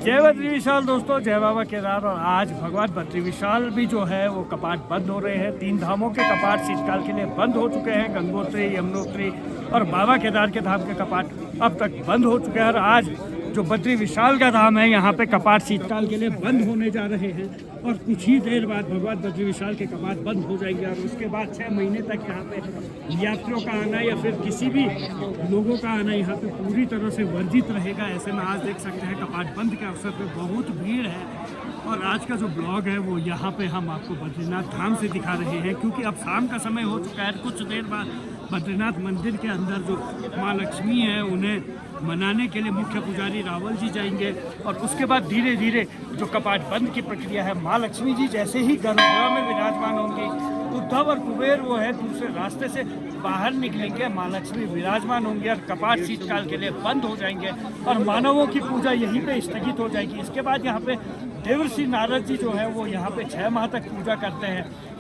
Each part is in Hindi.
जय बद्री विशाल दोस्तों, जय बाबा केदार। और आज भगवान बद्री विशाल भी जो है वो कपाट बंद हो रहे हैं। 3 धामों के कपाट शीतकाल के लिए बंद हो चुके हैं। गंगोत्री, यमुनोत्री और बाबा केदार के धाम के कपाट अब तक बंद हो चुके हैं। और आज जो बद्री विशाल का धाम है, यहाँ पे कपाट शीतकाल के लिए बंद होने जा रहे हैं। और कुछ ही देर बाद भगवान बद्री विशाल के कपाट बंद हो जाएंगे। और उसके बाद 6 महीने तक यहाँ पे यात्रियों का आना या फिर किसी भी लोगों का आना यहाँ पे पूरी तरह से वर्जित रहेगा। ऐसे में आज देख सकते हैं कपाट बंद के अवसर पे बहुत भीड़ है। और आज का जो ब्लॉग है वो यहाँ पे हम आपको बद्रीनाथ धाम से दिखा रहे हैं, क्योंकि अब शाम का समय हो चुका है। कुछ देर बाद बद्रीनाथ मंदिर के अंदर जो माँ लक्ष्मी है उन्हें मनाने के लिए मुख्य पुजारी रावल जी जाएंगे। और उसके बाद धीरे धीरे जो कपाट बंद की प्रक्रिया है, माँ लक्ष्मी जी जैसे ही गर्भगृह में विराजमान होंगी, उद्धव और कुबेर वो है दूसरे रास्ते से बाहर निकलेंगे। माँ लक्ष्मी विराजमान होंगे और कपाट शीतकाल के लिए बंद हो जाएंगे और मानवों की पूजा यहीं पे स्थगित हो जाएगी। इसके बाद यहाँ पे देवर्षि नारद जी जो है वो यहाँ पे 6 माह तक पूजा करते हैं।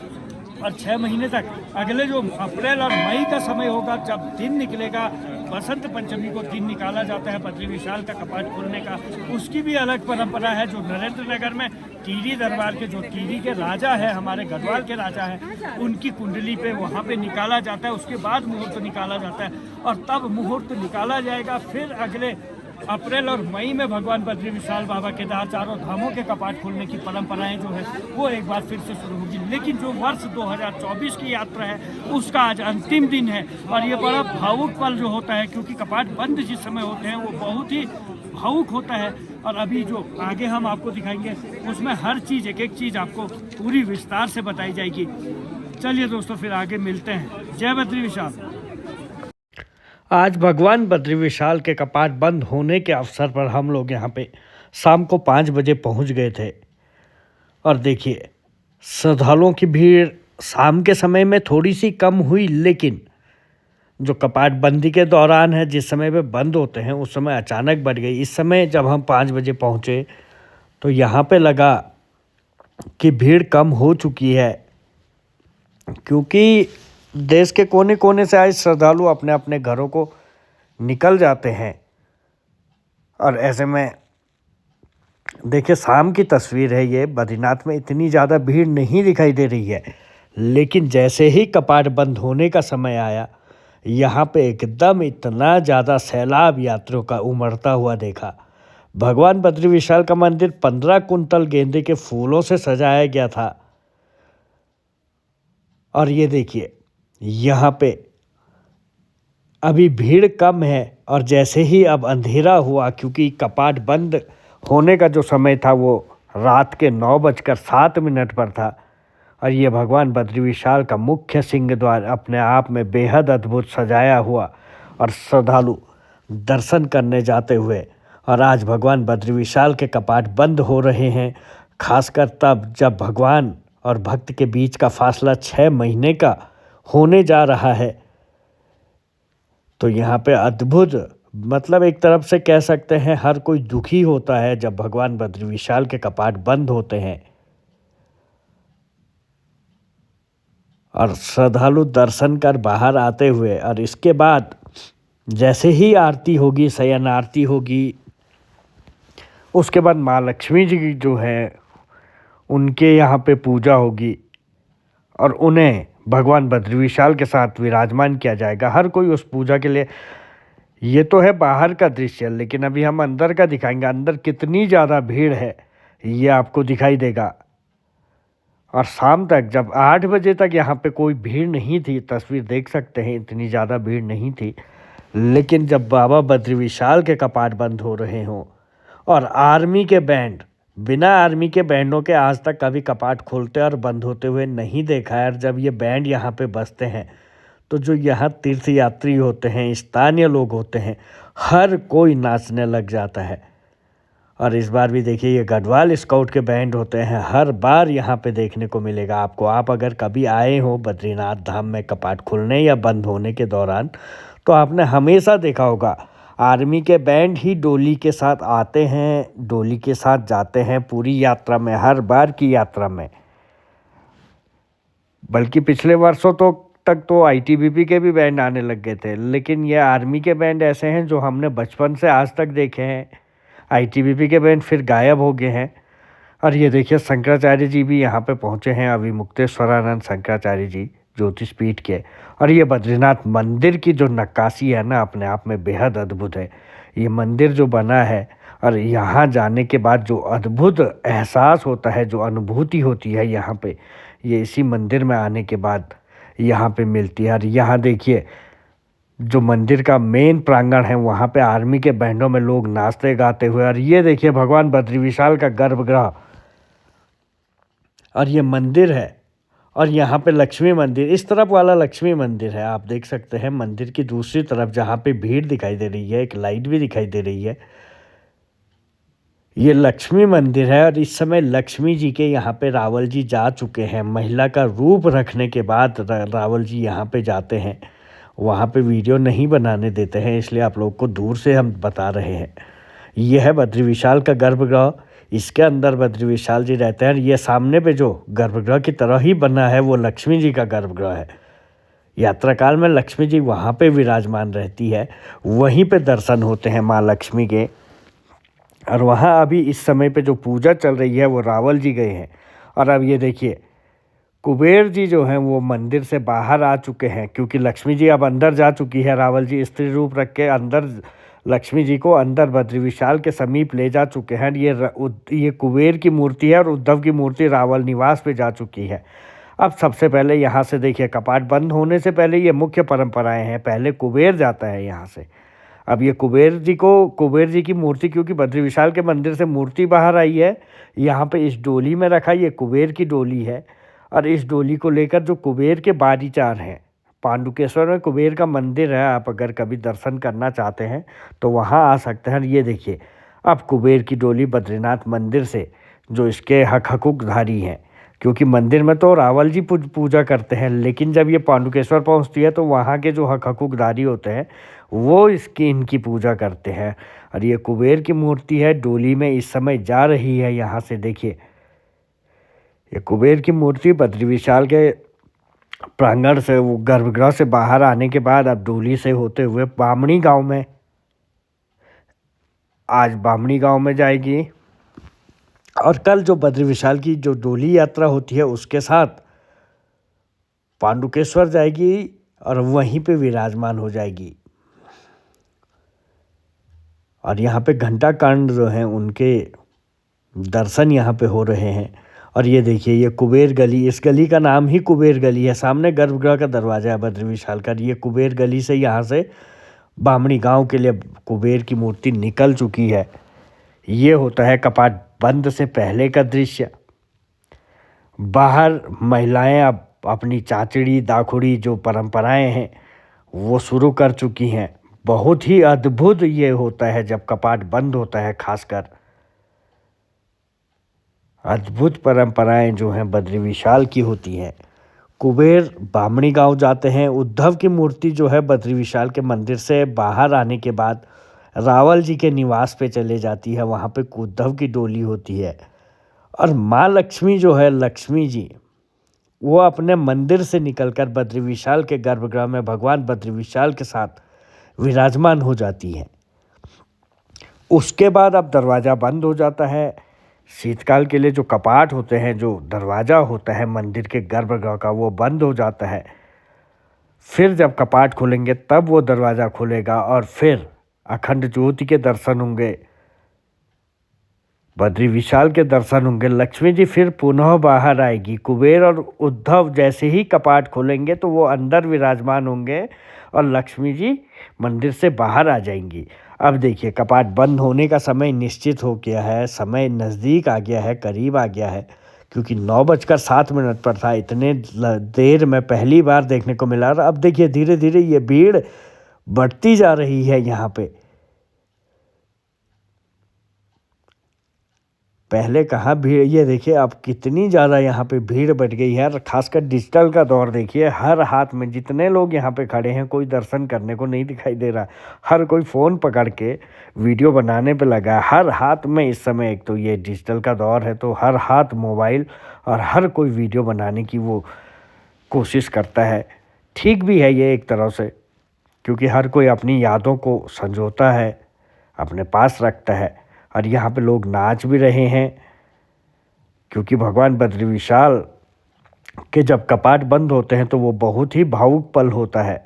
और 6 महीने तक अगले जो अप्रैल और मई का समय होगा, जब दिन निकलेगा, बसंत पंचमी को दिन निकाला जाता है बद्री विशाल का कपाट खोलने का, उसकी भी अलग परंपरा है। जो नरेंद्र नगर में टिहरी दरबार के जो टिहरी के राजा है, हमारे गढ़वाल के राजा हैं, उनकी कुंडली पे वहाँ पे निकाला जाता है। उसके बाद मुहूर्त निकाला जाता है और तब मुहूर्त निकाला जाएगा। फिर अगले अप्रैल और मई में भगवान बद्री विशाल, बाबा केदार, चारों धामों के कपाट खोलने की परंपराएं जो है वो एक बार फिर से शुरू होगी। लेकिन जो वर्ष 2024 की यात्रा है उसका आज अंतिम दिन है। और ये बड़ा भावुक पल जो होता है, क्योंकि कपाट बंद जिस समय होते हैं वो बहुत ही भावुक होता है। और अभी जो आगे हम आपको दिखाएंगे उसमें हर चीज़, एक एक चीज़ आपको पूरी विस्तार से बताई जाएगी। चलिए दोस्तों, फिर आगे मिलते हैं। जय बद्री विशाल। आज भगवान बद्री विशाल के कपाट बंद होने के अवसर पर हम लोग यहाँ पे शाम को 5 बजे पहुँच गए थे। और देखिए, श्रद्धालुओं की भीड़ शाम के समय में थोड़ी सी कम हुई, लेकिन जो कपाट बंदी के दौरान है, जिस समय पे बंद होते हैं, उस समय अचानक बढ़ गई। इस समय जब हम 5 बजे पहुँचे तो यहाँ पे लगा कि भीड़ कम हो चुकी है, क्योंकि देश के कोने कोने से आए श्रद्धालु अपने अपने घरों को निकल जाते हैं। और ऐसे में देखिए, शाम की तस्वीर है ये। बद्रीनाथ में इतनी ज़्यादा भीड़ नहीं दिखाई दे रही है, लेकिन जैसे ही कपाट बंद होने का समय आया, यहाँ पे एकदम इतना ज़्यादा सैलाब यात्रियों का उमड़ता हुआ देखा। भगवान बद्री विशाल का मंदिर 15 कुंतल गेंदे के फूलों से सजाया गया था। और ये देखिए, यहाँ पे अभी भीड़ कम है। और जैसे ही अब अंधेरा हुआ, क्योंकि कपाट बंद होने का जो समय था वो रात के 9:07 पर था। और ये भगवान बद्री विशाल का मुख्य सिंह द्वार अपने आप में बेहद अद्भुत सजाया हुआ और श्रद्धालु दर्शन करने जाते हुए। और आज भगवान बद्री विशाल के कपाट बंद हो रहे हैं, खासकर तब जब भगवान और भक्त के बीच का फासला 6 महीने का होने जा रहा है। तो यहाँ पे अद्भुत, मतलब एक तरफ से कह सकते हैं हर कोई दुखी होता है जब भगवान बद्री विशाल के कपाट बंद होते हैं। और श्रद्धालु दर्शन कर बाहर आते हुए, और इसके बाद जैसे ही आरती होगी, शयन आरती होगी, उसके बाद माँ लक्ष्मी जी जो है उनके यहाँ पे पूजा होगी और उन्हें भगवान बद्री विशाल के साथ विराजमान किया जाएगा। हर कोई उस पूजा के लिए, ये तो है बाहर का दृश्य, लेकिन अभी हम अंदर का दिखाएंगे। अंदर कितनी ज़्यादा भीड़ है ये आपको दिखाई देगा। और शाम तक जब 8 बजे तक यहाँ पे कोई भीड़ नहीं थी, तस्वीर देख सकते हैं, इतनी ज़्यादा भीड़ नहीं थी। लेकिन जब बाबा बद्री विशाल के कपाट बंद हो रहे हों और आर्मी के बैंड, बिना आर्मी के बैंडों के आज तक कभी कपाट खोलते और बंद होते हुए नहीं देखा है। और जब ये बैंड यहाँ पे बजते हैं तो जो यहाँ तीर्थ यात्री होते हैं, स्थानीय लोग होते हैं, हर कोई नाचने लग जाता है। और इस बार भी देखिए, ये गढ़वाल स्काउट के बैंड होते हैं, हर बार यहाँ पे देखने को मिलेगा आपको। आप अगर कभी आए हो बद्रीनाथ धाम में कपाट खुलने या बंद होने के दौरान, तो आपने हमेशा देखा होगा आर्मी के बैंड ही डोली के साथ आते हैं, डोली के साथ जाते हैं पूरी यात्रा में, हर बार की यात्रा में। बल्कि पिछले वर्षों तक तो आईटीबीपी के भी बैंड आने लग गए थे, लेकिन ये आर्मी के बैंड ऐसे हैं जो हमने बचपन से आज तक देखे हैं। आईटीबीपी के बैंड फिर गायब हो गए हैं। और ये देखिए शंकराचार्य जी भी यहाँ पे पहुँचे हैं, अभिमुक्तेश्वरानंद शंकराचार्य जी ज्योतिष पीठ के। और ये बद्रीनाथ मंदिर की जो नक्काशी है ना, अपने आप में बेहद अद्भुत है। ये मंदिर जो बना है और यहाँ जाने के बाद जो अद्भुत एहसास होता है, जो अनुभूति होती है यहाँ पे, ये इसी मंदिर में आने के बाद यहाँ पे मिलती है। और यहाँ देखिए जो मंदिर का मेन प्रांगण है, वहाँ पे आर्मी के बैंडों में लोग नाचते गाते हुए। और ये देखिए भगवान बद्री विशाल का गर्भगृह, और ये मंदिर है। और यहाँ पे लक्ष्मी मंदिर, इस तरफ वाला लक्ष्मी मंदिर है, आप देख सकते हैं। मंदिर की दूसरी तरफ जहाँ पे भीड़ दिखाई दे रही है, एक लाइट भी दिखाई दे रही है, ये लक्ष्मी मंदिर है। और इस समय लक्ष्मी जी के यहाँ पे रावल जी जा चुके हैं। महिला का रूप रखने के बाद रावल जी यहाँ पे जाते हैं। वहाँ पे वीडियो नहीं बनाने देते हैं, इसलिए आप लोग को दूर से हम बता रहे हैं। यह है बद्री विशाल का गर्भगृह, इसके अंदर बद्री विशाल जी रहते हैं। ये सामने पे जो गर्भगृह की तरह ही बना है, वो लक्ष्मी जी का गर्भगृह है। यात्रा काल में लक्ष्मी जी वहाँ पे विराजमान रहती है, वहीं पे दर्शन होते हैं माँ लक्ष्मी के। और वहाँ अभी इस समय पे जो पूजा चल रही है, वो रावल जी गए हैं। और अब ये देखिए कुबेर जी जो हैं वो मंदिर से बाहर आ चुके हैं, क्योंकि लक्ष्मी जी अब अंदर जा चुकी है। रावल जी स्त्री रूप रख के अंदर लक्ष्मी जी को अंदर बद्री विशाल के समीप ले जा चुके हैं। ये कुबेर की मूर्ति है और उद्धव की मूर्ति रावल निवास पे जा चुकी है। अब सबसे पहले यहाँ से देखिए, कपाट बंद होने से पहले ये मुख्य परंपराएं हैं। पहले कुबेर जाता है यहाँ से। अब ये कुबेर जी की मूर्ति, क्योंकि बद्री विशाल के मंदिर से मूर्ति बाहर आई है, यहाँ पे इस डोली में रखा। ये कुबेर की डोली है। और इस डोली को लेकर जो कुबेर के बारीचार हैं, पांडुकेश्वर में कुबेर का मंदिर है, आप अगर कभी दर्शन करना चाहते हैं तो वहाँ आ सकते हैं। ये देखिए अब कुबेर की डोली बद्रीनाथ मंदिर से, जो इसके हक हकूकधारी हैं, क्योंकि मंदिर में तो रावल जी पूजा करते हैं, लेकिन जब ये पांडुकेश्वर पहुँचती है तो वहाँ के जो हक हकूकधारी होते हैं वो इनकी पूजा करते हैं। और ये कुबेर की मूर्ति है, डोली में इस समय जा रही है। यहाँ से देखिए ये कुबेर की मूर्ति बद्री विशाल के प्रांगण से, वो गर्भगृह से बाहर आने के बाद अब डोली से होते हुए बामणी गांव में, आज बामणी गांव में जाएगी। और कल जो बद्री विशाल की जो डोली यात्रा होती है, उसके साथ पांडुकेश्वर जाएगी और वहीं पे विराजमान हो जाएगी। और यहाँ पे घंटा कांड जो हैं, उनके दर्शन यहाँ पे हो रहे हैं। और ये देखिए ये कुबेर गली, इस गली का नाम ही कुबेर गली है। सामने गर्भगृह का दरवाजा है बद्री विशाल का। ये कुबेर गली से यहाँ से बामणी गांव के लिए कुबेर की मूर्ति निकल चुकी है। ये होता है कपाट बंद से पहले का दृश्य। बाहर महिलाएं अब अपनी चाचड़ी दाखुड़ी जो परंपराएं हैं वो शुरू कर चुकी हैं। बहुत ही अद्भुत ये होता है जब कपाट बंद होता है। खासकर अद्भुत परंपराएं जो हैं बद्री विशाल की होती हैं। कुबेर बामणी गांव जाते हैं। उद्धव की मूर्ति जो है बद्री विशाल के मंदिर से बाहर आने के बाद रावल जी के निवास पे चले जाती है। वहाँ पे उद्धव की डोली होती है। और माँ लक्ष्मी जो है, लक्ष्मी जी, वो अपने मंदिर से निकलकर बद्री विशाल के गर्भगृह में भगवान बद्री विशाल के साथ विराजमान हो जाती हैं। उसके बाद अब दरवाज़ा बंद हो जाता है। शीतकाल के लिए जो कपाट होते हैं, जो दरवाज़ा होता है मंदिर के गर्भगृह का, वो बंद हो जाता है। फिर जब कपाट खुलेंगे तब वो दरवाज़ा खुलेगा और फिर अखंड ज्योति के दर्शन होंगे, बद्री विशाल के दर्शन होंगे। लक्ष्मी जी फिर पुनः बाहर आएगी। कुबेर और उद्धव जैसे ही कपाट खोलेंगे तो वो अंदर विराजमान होंगे और लक्ष्मी जी मंदिर से बाहर आ जाएंगी। अब देखिए कपाट बंद होने का समय निश्चित हो गया है। समय नज़दीक आ गया है, करीब आ गया है, क्योंकि 9:07 पर था। इतने देर में पहली बार देखने को मिला। और अब देखिए धीरे धीरे ये भीड़ बढ़ती जा रही है। यहाँ पे पहले कहाँ भीड़, ये देखिए अब कितनी ज़्यादा यहाँ पे भीड़ बढ़ गई है। और खासकर डिजिटल का दौर देखिए, हर हाथ में जितने लोग यहाँ पे खड़े हैं, कोई दर्शन करने को नहीं दिखाई दे रहा। हर कोई फ़ोन पकड़ के वीडियो बनाने पे लगा है। हर हाथ में इस समय, एक तो ये डिजिटल का दौर है तो हर हाथ मोबाइल, और हर कोई वीडियो बनाने की वो कोशिश करता है। ठीक भी है ये एक तरह से, क्योंकि हर कोई अपनी यादों को संजोता है, अपने पास रखता है। और यहाँ पे लोग नाच भी रहे हैं, क्योंकि भगवान बद्री विशाल के जब कपाट बंद होते हैं तो वो बहुत ही भावुक पल होता है।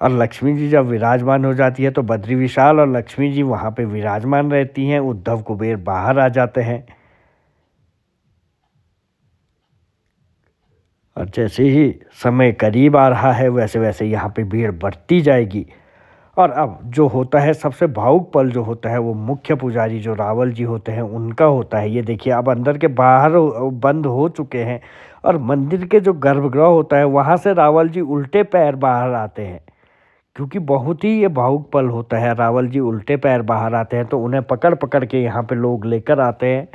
और लक्ष्मी जी जब विराजमान हो जाती है तो बद्री विशाल और लक्ष्मी जी वहाँ पे विराजमान रहती हैं। उद्धव कुबेर बाहर आ जाते हैं और जैसे ही समय करीब आ रहा है वैसे वैसे यहाँ पे भीड़ बढ़ती जाएगी। और अब जो होता है सबसे भावुक पल जो होता है वो मुख्य पुजारी जो रावल जी होते हैं उनका होता है। ये देखिए अब अंदर के बाहर बंद हो चुके हैं और मंदिर के जो गर्भगृह होता है वहाँ से रावल जी उल्टे पैर बाहर आते हैं, क्योंकि बहुत ही ये भावुक पल होता है। रावल जी उल्टे पैर बाहर आते हैं तो उन्हें पकड़ पकड़ के यहाँ पे लोग लेकर आते हैं।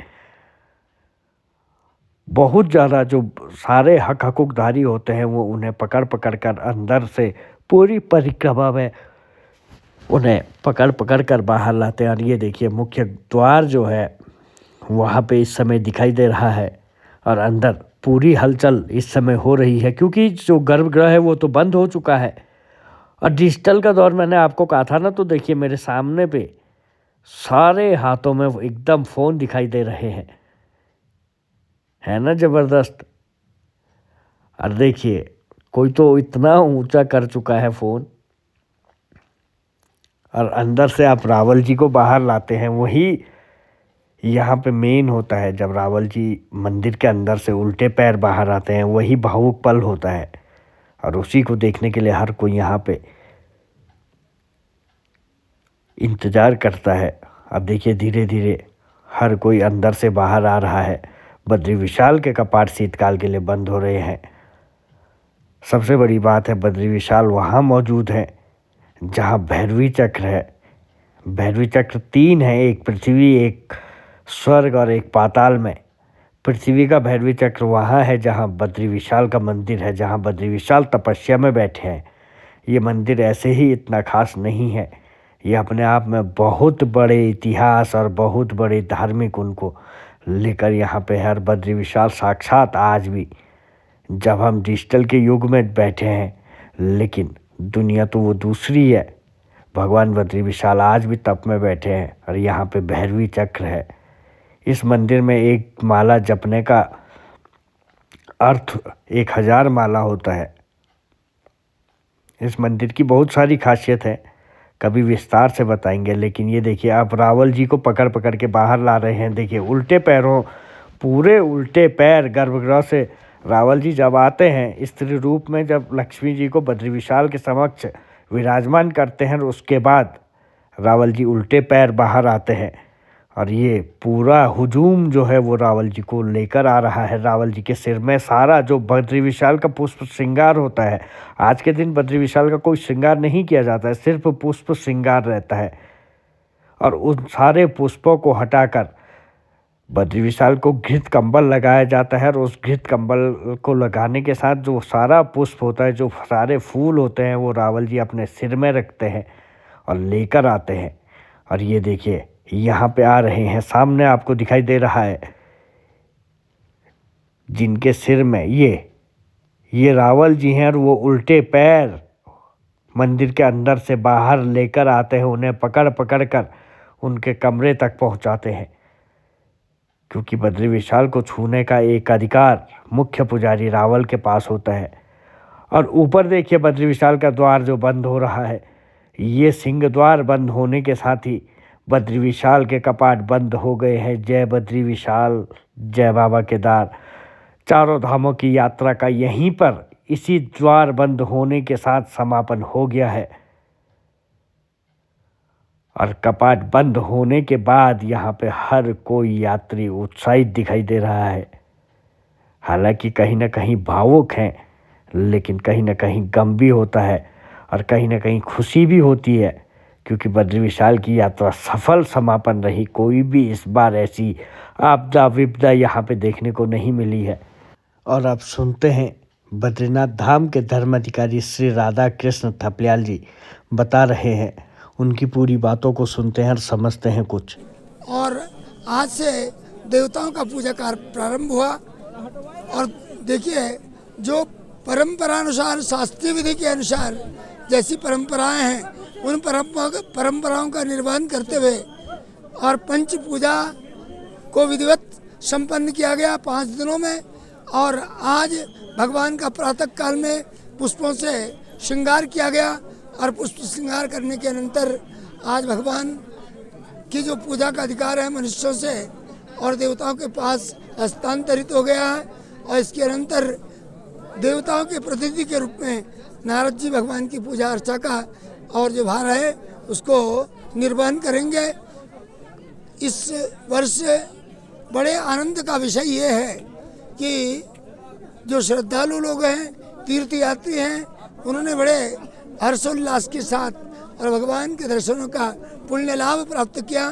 बहुत ज़्यादा जो सारे हकूकधारी होते हैं वो उन्हें पकड़ पकड़ कर अंदर से पूरी परिक्रमा में उन्हें पकड़ पकड़ कर बाहर लाते हैं। और ये देखिए मुख्य द्वार जो है वहाँ पे इस समय दिखाई दे रहा है और अंदर पूरी हलचल इस समय हो रही है, क्योंकि जो गर्भगृह है वो तो बंद हो चुका है। और डिजिटल का दौर मैंने आपको कहा था ना, तो देखिए मेरे सामने पे सारे हाथों में एकदम फ़ोन दिखाई दे रहे हैं, है ना ज़बरदस्त। और देखिए कोई तो इतना ऊंचा कर चुका है फ़ोन, और अंदर से आप रावल जी को बाहर लाते हैं। वही यहाँ पे मेन होता है, जब रावल जी मंदिर के अंदर से उल्टे पैर बाहर आते हैं वही भावुक पल होता है और उसी को देखने के लिए हर कोई यहाँ पे इंतज़ार करता है। अब देखिए धीरे धीरे हर कोई अंदर से बाहर आ रहा है। बद्री विशाल के कपाट शीतकाल के लिए बंद हो रहे हैं। सबसे बड़ी बात है बद्री विशाल वहाँ मौजूद है जहाँ भैरवी चक्र है। भैरवी चक्र 3 है, एक पृथ्वी, एक स्वर्ग और एक पाताल में। पृथ्वी का भैरवी चक्र वहाँ है जहाँ बद्री विशाल का मंदिर है, जहाँ बद्री विशाल तपस्या में बैठे हैं। ये मंदिर ऐसे ही इतना खास नहीं है, ये अपने आप में बहुत बड़े इतिहास और बहुत बड़े धार्मिक उनको लेकर यहाँ पे हर बद्री विशाल साक्षात आज भी, जब हम डिजिटल के युग में बैठे हैं लेकिन दुनिया तो वो दूसरी है। भगवान बद्री विशाल आज भी तप में बैठे हैं और यहाँ पे भैरवी चक्र है। इस मंदिर में एक माला जपने का अर्थ 1000 माला होता है। इस मंदिर की बहुत सारी खासियत है, कभी विस्तार से बताएंगे। लेकिन ये देखिए आप रावल जी को पकड़ पकड़ के बाहर ला रहे हैं। देखिए उल्टे पैरों, पूरे उल्टे पैर गर्भगृह से रावल जी जब आते हैं स्त्री रूप में, जब लक्ष्मी जी को बद्री विशाल के समक्ष विराजमान करते हैं, उसके बाद रावल जी उल्टे पैर बाहर आते हैं और ये पूरा हुजूम जो है वो रावल जी को लेकर आ रहा है। रावल जी के सिर में सारा जो बद्री विशाल का पुष्प श्रृंगार होता है, आज के दिन बद्री विशाल का कोई श्रृंगार नहीं किया जाता है, सिर्फ पुष्प श्रृंगार रहता है। और उन सारे पुष्पों को हटाकर बद्री विशाल को घृत कंबल लगाया जाता है और उस घृत कंबल को लगाने के साथ जो सारा पुष्प होता है, जो सारे फूल होते हैं, वो रावल जी अपने सिर में रखते हैं और लेकर आते हैं। और ये देखिए यहाँ पे आ रहे हैं, सामने आपको दिखाई दे रहा है जिनके सिर में ये रावल जी हैं और वो उल्टे पैर मंदिर के अंदर से बाहर लेकर आते हैं। उन्हें पकड़ पकड़ कर उनके कमरे तक पहुँचाते हैं, क्योंकि बद्री विशाल को छूने का एक अधिकार मुख्य पुजारी रावल के पास होता है। और ऊपर देखिए बद्री विशाल का द्वार जो बंद हो रहा है, ये सिंह द्वार बंद होने के साथ ही बद्री विशाल के कपाट बंद हो गए हैं। जय बद्री विशाल, जय बाबा केदार। चारों धामों की यात्रा का यहीं पर इसी द्वार बंद होने के साथ समापन हो गया है। और कपाट बंद होने के बाद यहाँ पे हर कोई यात्री उत्साहित दिखाई दे रहा है। हालांकि कहीं ना कहीं भावुक हैं, लेकिन कहीं ना कहीं गम भी होता है और कहीं ना कहीं खुशी भी होती है, क्योंकि बद्री विशाल की यात्रा सफल समापन रही। कोई भी इस बार ऐसी आपदा विपदा यहाँ पे देखने को नहीं मिली है। और आप सुनते हैं बद्रीनाथ धाम के धर्माधिकारी श्री राधा कृष्ण थपलियाल जी बता रहे हैं, उनकी पूरी बातों को सुनते हैं और समझते हैं कुछ। और आज से देवताओं का पूजा कार्य प्रारंभ हुआ और देखिए जो परंपरानुसार, शास्त्रीय विधि के अनुसार जैसी परंपराएं हैं, उन परंपराओं का निर्वहन करते हुए और पंच पूजा को विधिवत संपन्न किया गया 5 दिनों में। और आज भगवान का प्रातः काल में पुष्पों से श्रृंगार किया गया और पुष्प श्रृंगार करने के अनंतर आज भगवान की जो पूजा का अधिकार है मनुष्यों से और देवताओं के पास हस्तांतरित हो गया है। और इसके अनंतर देवताओं के प्रतिनिधि के रूप में नारद जी भगवान की पूजा अर्चा का और जो भार है उसको निर्वहन करेंगे। इस वर्ष बड़े आनंद का विषय ये है कि जो श्रद्धालु लोग हैं, तीर्थ यात्री हैं, उन्होंने बड़े हर्षोल्लास के साथ और भगवान के दर्शनों का पुण्य लाभ प्राप्त किया।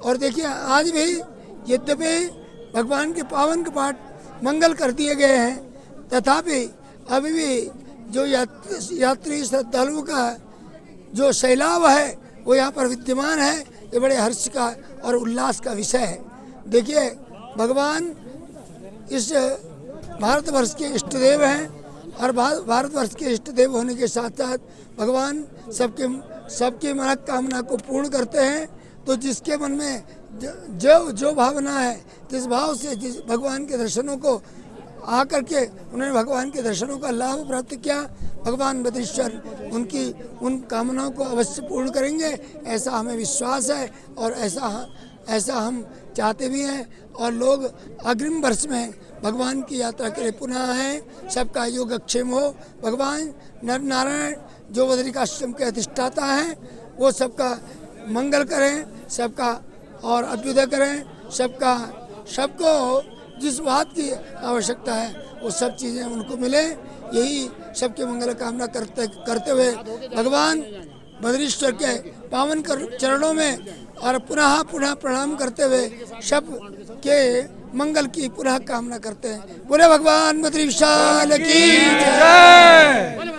और देखिए आज भी यद्यपि भगवान के पावन कपाट मंगल कर दिए गए हैं, तथापि अभी भी जो यात्री श्रद्धालुओं का जो सैलाब है वो यहाँ पर विद्यमान है। ये बड़े हर्ष का और उल्लास का विषय है। देखिए भगवान इस भारतवर्ष के इष्ट देव हैं और भारतवर्ष के इष्ट देव होने के साथ साथ भगवान सबकी मनोकामना को पूर्ण करते हैं। तो जिसके मन में जो भावना है, जिस भाव से जिस भगवान के दर्शनों को आकर के उन्होंने भगवान के दर्शनों का लाभ प्राप्त किया, भगवान बद्रीश्वर उनकी उन कामनाओं को अवश्य पूर्ण करेंगे, ऐसा हमें विश्वास है और ऐसा हम चाहते भी हैं। और लोग अग्रिम वर्ष में भगवान की यात्रा के लिए पुनः आएँ। सबका योगक्षेम हो। भगवान नर नारायण जो बद्रिकाश्रम के अधिष्ठाता हैं वो सबका मंगल करें, सबका और अभ्युदय करें, सबको जिस बात की आवश्यकता है वो सब चीज़ें उनको मिले। यही सबके मंगल कामना करते हुए भगवान बद्रीश्वर के पावन चरणों में और पुनः प्रणाम करते हुए सब के मंगल की पुनः कामना करते हैं। बोले भगवान बद्रीशाल की जय।